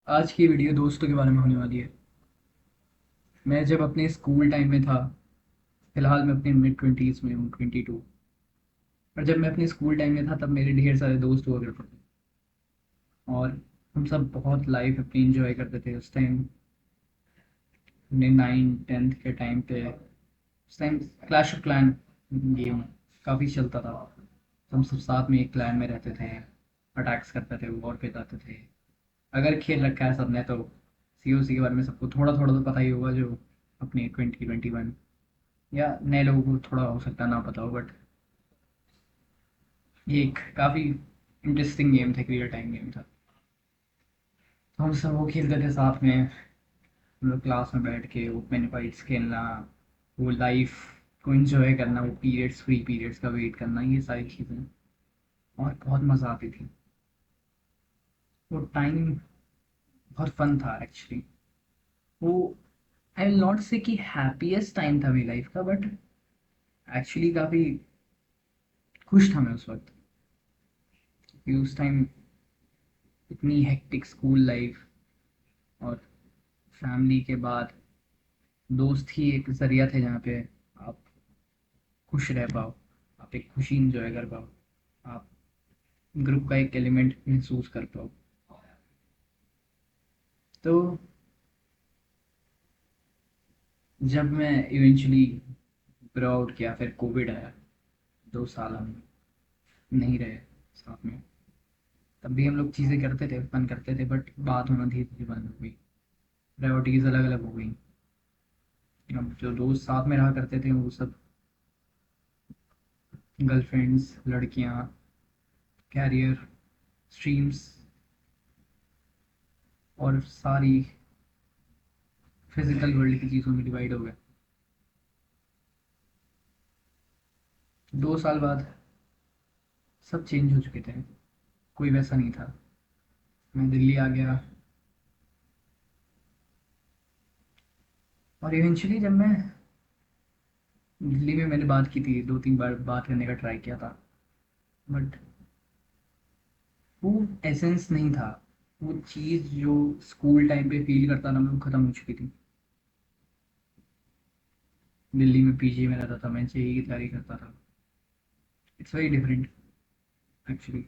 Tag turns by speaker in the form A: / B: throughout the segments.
A: आज की वीडियो दोस्तों के बारे में होने वाली है। मैं जब अपने स्कूल टाइम में था, फिलहाल मैं अपने मिड ट्वेंटीज़ में हूँ, 22। और जब मैं अपने स्कूल टाइम में था तब मेरे ढेर सारे दोस्त हुआ करते थे। और हम सब बहुत लाइफ अपनी इंजॉय करते थे उस टाइम। अपने 9th 10th के टाइम पे उस time clash of clan game काफ़ी चलता था। हम सब साथ में एक क्लैन में रहते थे, अटैक्स करते थे, वॉर पे जाते थे। अगर खेल रखा है सबने तो सी ओ सी के बारे में सबको थोड़ा थोड़ा तो पता ही होगा, जो अपने 2021 या नए लोगों को थोड़ा हो सकता है ना पता हो, बट ये एक काफ़ी इंटरेस्टिंग गेम था, रियल टाइम गेम था। तो हम सब वो खेलते थे साथ में। हम लोग क्लास में बैठ के ओपन फाइट्स खेलना, वो लाइफ को एंजॉय करना, वो पीरियड्स, फ्री पीरियड्स का वेट करना, ये सारी चीज़ें और बहुत मज़ा आती थी। वो टाइम बहुत फन था एक्चुअली। वो आई विल नॉट से कि हैप्पीएस्ट टाइम था मेरी लाइफ का, बट एक्चुअली काफ़ी खुश था मैं उस वक्त कि उस टाइम इतनी हेक्टिक स्कूल लाइफ और फैमिली के बाद दोस्त ही एक ज़रिया थे जहाँ पे आप खुश रह पाओ, आप एक खुशी इंजॉय कर पाओ, आप ग्रुप का एक एलिमेंट महसूस कर पाओ। तो जब मैं इवेंचुअली ग्रो आउट किया, फिर कोविड आया, 2 साल हम नहीं रहे साथ में। तब भी हम लोग चीज़ें करते थे, फन करते थे, बट बात होना धीरे धीरे बंद हो गई। प्रायोरिटीज़ अलग अलग हो गई। अब जो दोस्त साथ में रहा करते थे वो सब गर्लफ्रेंड्स, लड़कियाँ, कैरियर, स्ट्रीम्स और सारी फिजिकल वर्ल्ड की चीज़ों में डिवाइड हो गए। 2 साल बाद सब चेंज हो चुके थे, कोई वैसा नहीं था। मैं दिल्ली आ गया और इवेंचुअली जब मैं दिल्ली में, मैंने बात की थी, 2 3 बार बात करने का ट्राई किया था, बट वो एसेंस नहीं था। वो चीज़ जो स्कूल टाइम पे फील करता था मैं, वो ख़त्म हो चुकी थी। दिल्ली में पीजी में रहता था, मैं जेई की तैयारी करता था। It's very different actually.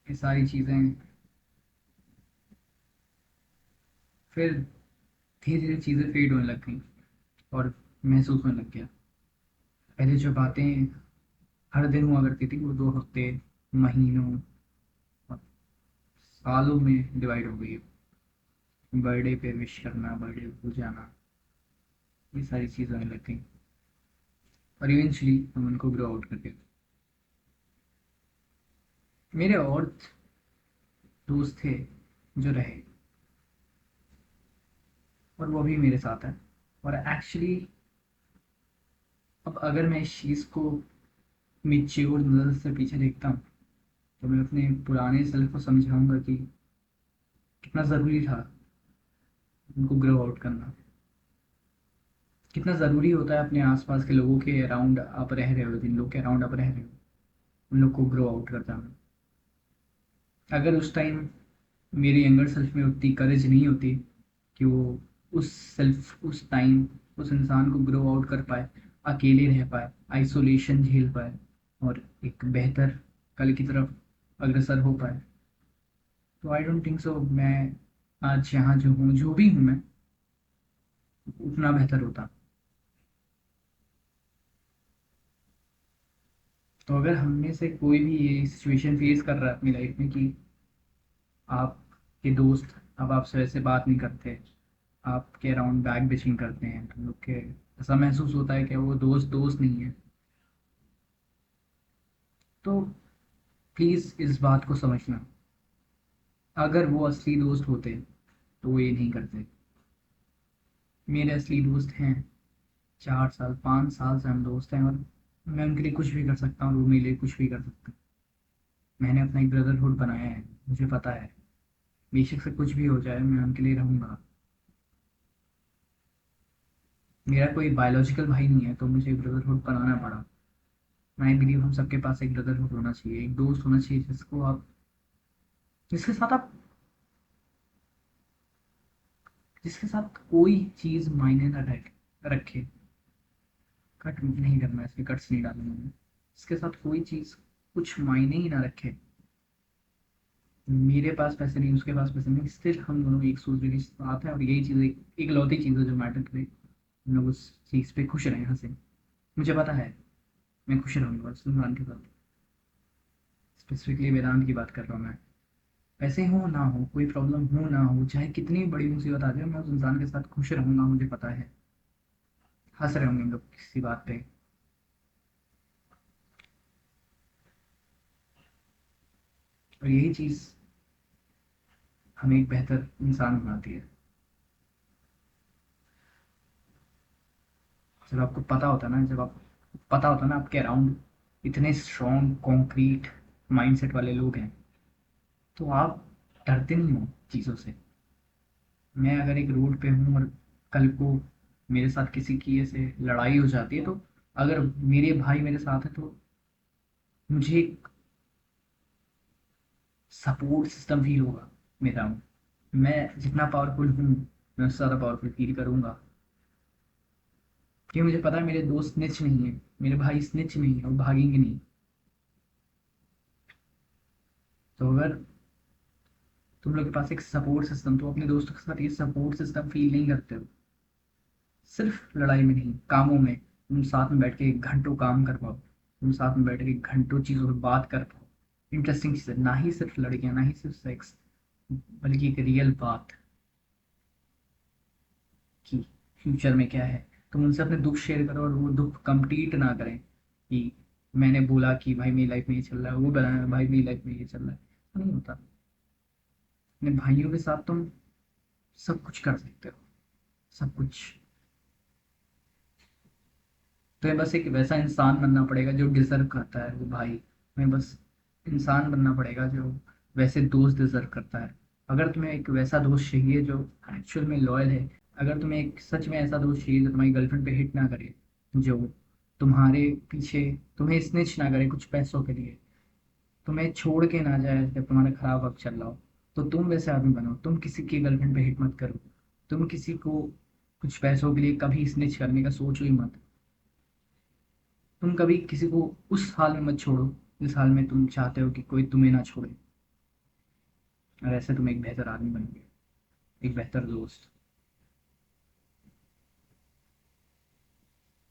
A: ये सारी चीज़ें फिर धीरे धीरे चीज़ें फेड होने लग गई और महसूस होने लग गया। पहले जो बातें हर दिन हुआ करती थी वो 2 हफ्ते, महीनों और सालों में डिवाइड हो गई। बर्थडे पे विश करना, बर्थडे भूल जाना, ये सारी चीज़ें होने लग गई। और इवेंचुअली हम उनको ग्रो आउट कर गए। मेरे और दोस्त थे जो रहे, और वो भी मेरे साथ है। और एक्चुअली अब अगर मैं इस चीज़ को मेच्योर नज़र से पीछे देखता हूँ तो मैं अपने पुराने सेल्फ को समझाऊंगा कि कितना ज़रूरी था उनको ग्रो आउट करना। कितना ज़रूरी होता है अपने आसपास के लोगों के अराउंड आप रह रहे हो, जिन लोग के अराउंड आप रह रहे हो उन लोग को ग्रो आउट कर जाना। अगर उस टाइम मेरी यंगर सेल्फ में उतनी करेज नहीं होती कि वो उस टाइम उस इंसान को ग्रो आउट कर पाए, अकेले रह पाए, आइसोलेशन झेल पाए और एक बेहतर कल की तरफ अग्रसर हो पाए, तो आई डोंट थिंक सो मैं आज यहाँ जो हूँ, जो भी हूँ मैं, उतना बेहतर होता। तो अगर हम में से कोई भी ये सिचुएशन फेस कर रहा है अपनी लाइफ में कि आपके दोस्त अब आपसे वैसे बात नहीं करते, आपके अराउंड बैक बिचिंग करते हैं, तो लोग के ऐसा महसूस होता है कि वो दोस्त दोस्त नहीं है, तो प्लीज़ इस बात को समझना। अगर वो असली दोस्त होते तो वो ये नहीं करते। मेरे असली दोस्त हैं, 4 साल 5 साल से हम दोस्त हैं, और मैं उनके लिए कुछ भी कर सकता हूँ, वो मेरे लिए कुछ भी कर सकते हैं। मैंने अपना एक ब्रदरहुड बनाया है, मुझे पता है बेशक से कुछ भी हो जाए मैं उनके लिए रहूँगा। मेरा कोई बायोलॉजिकल भाई नहीं है तो मुझे ब्रदरहुड बनाना पड़ा। आई बिलीव हम सबके पास एक ब्रदरहुड होना चाहिए, एक दोस्त होना चाहिए जिसके साथ आप जिसके साथ कोई चीज़ मायने ना रखे। कट नहीं करना है, इसमें कट्स नहीं डालना है। जिसके साथ कोई चीज़ कुछ मायने ही ना रखे। मेरे पास पैसे नहीं, उसके पास पैसे नहीं, स्टिल हम दोनों एक दूसरे के साथ हैं, और यही चीज़ एक लौती चीज़ है जो मैटर करे। हम लोग उस चीज़ पे खुश रहें, हंसे। मुझे पता है मैं खुश रहूँगा उस इंसान के साथ। स्पेसिफिकली वेदांत की बात कर रहा हूँ मैं। ऐसे हो ना हो, कोई प्रॉब्लम हो ना हो, चाहे कितनी बड़ी मुसीबत आ जाए, मैं उस इंसान के साथ खुश रहूंगा, मुझे पता है। हंस रहे होंगे हम लोग किसी बात पे। और यही चीज़ हमें एक बेहतर इंसान बनाती है। जब पता होता है ना आपके अराउंड इतने स्ट्रॉन्ग कॉन्क्रीट माइंडसेट वाले लोग हैं, तो आप डरते नहीं हो चीज़ों से। मैं अगर एक रोड पे हूँ और कल को मेरे साथ किसी की ऐसे लड़ाई हो जाती है, तो अगर मेरे भाई मेरे साथ है, तो मुझे एक सपोर्ट सिस्टम फील होगा मेरा। मैं जितना पावरफुल हूँ, मैं उससे ज़्यादा पावरफुल फील करूँगा। क्योंकि मुझे पता है मेरे दोस्त स्निच नहीं है, मेरे भाई स्निच नहीं है, वो भागेंगे नहीं। तो अगर तुम लोग के पास एक सपोर्ट सिस्टम, तो अपने दोस्तों के साथ ये सपोर्ट सिस्टम फील नहीं करते हो। सिर्फ लड़ाई में नहीं, कामों में तुम साथ में बैठ के घंटों काम कर पाओ, तुम साथ में बैठ के घंटों चीज़ों पर बात कर पाओ। इंटरेस्टिंग चीज़ है, ना ही सिर्फ लड़कियां, ना ही सिर्फ सेक्स, बल्कि एक रियल बात कि फ्यूचर में क्या है। तुम उनसे अपने दुख शेयर करो, और वो दुख कंप्लीट ना करें कि मैंने बोला कि भाई मेरी लाइफ में ये चल रहा है, वो बताया भाई मेरी लाइफ में ये चल रहा है। तो नहीं होता। अपने भाइयों के साथ तुम सब कुछ कर सकते हो, सब कुछ। तुम्हें बस एक वैसा इंसान बनना पड़ेगा जो डिजर्व करता है वो भाई। तुम्हें बस इंसान बनना पड़ेगा जो वैसे दोस्त डिजर्व करता है। अगर तुम्हें एक वैसा दोस्त चाहिए जो एक्चुअल में लॉयल है, अगर तुम्हें एक सच में ऐसा दोस्त चाहिए जो तुम्हारी गर्लफ्रेंड पे हिट ना करे, जो तुम्हारे पीछे तुम्हें स्निच ना करे कुछ पैसों के लिए, तुम्हें छोड़ के ना जाए जब तुम्हारा खराब वक्त चल रहा हो, तो तुम वैसे आदमी बनो। तुम किसी की गर्लफ्रेंड पे हिट मत करो। तुम किसी को कुछ पैसों के लिए कभी स्निच करने का सोचो ही मत। तुम कभी किसी को उस हाल में मत छोड़ो जिस हाल में तुम चाहते हो कि कोई तुम्हें ना छोड़े। और ऐसे तुम एक बेहतर आदमी बनोगे, एक बेहतर दोस्त।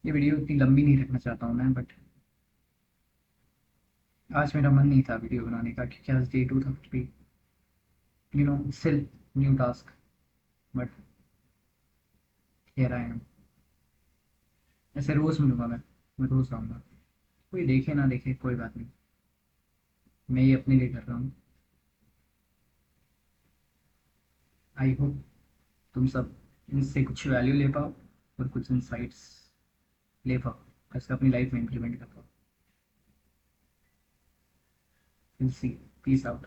A: ये वीडियो इतनी लंबी नहीं रखना चाहता हूँ मैं, बट आज मेरा मन नहीं था वीडियो बनाने का, क्योंकि आज डे 2 था, कुछ भी still new task, but here I am. ऐसे रोज मिलूंगा मैं रोज आऊँगा। कोई देखे ना देखे कोई बात नहीं, मैं ये अपने लिए कर रहा हूँ। आई होप तुम सब इनसे कुछ वैल्यू ले पाओ, और कुछ इंसाइट्स ले पाओ, इसका अपनी लाइफ में इम्प्लीमेंट कर पाओ। We'll see. Peace out.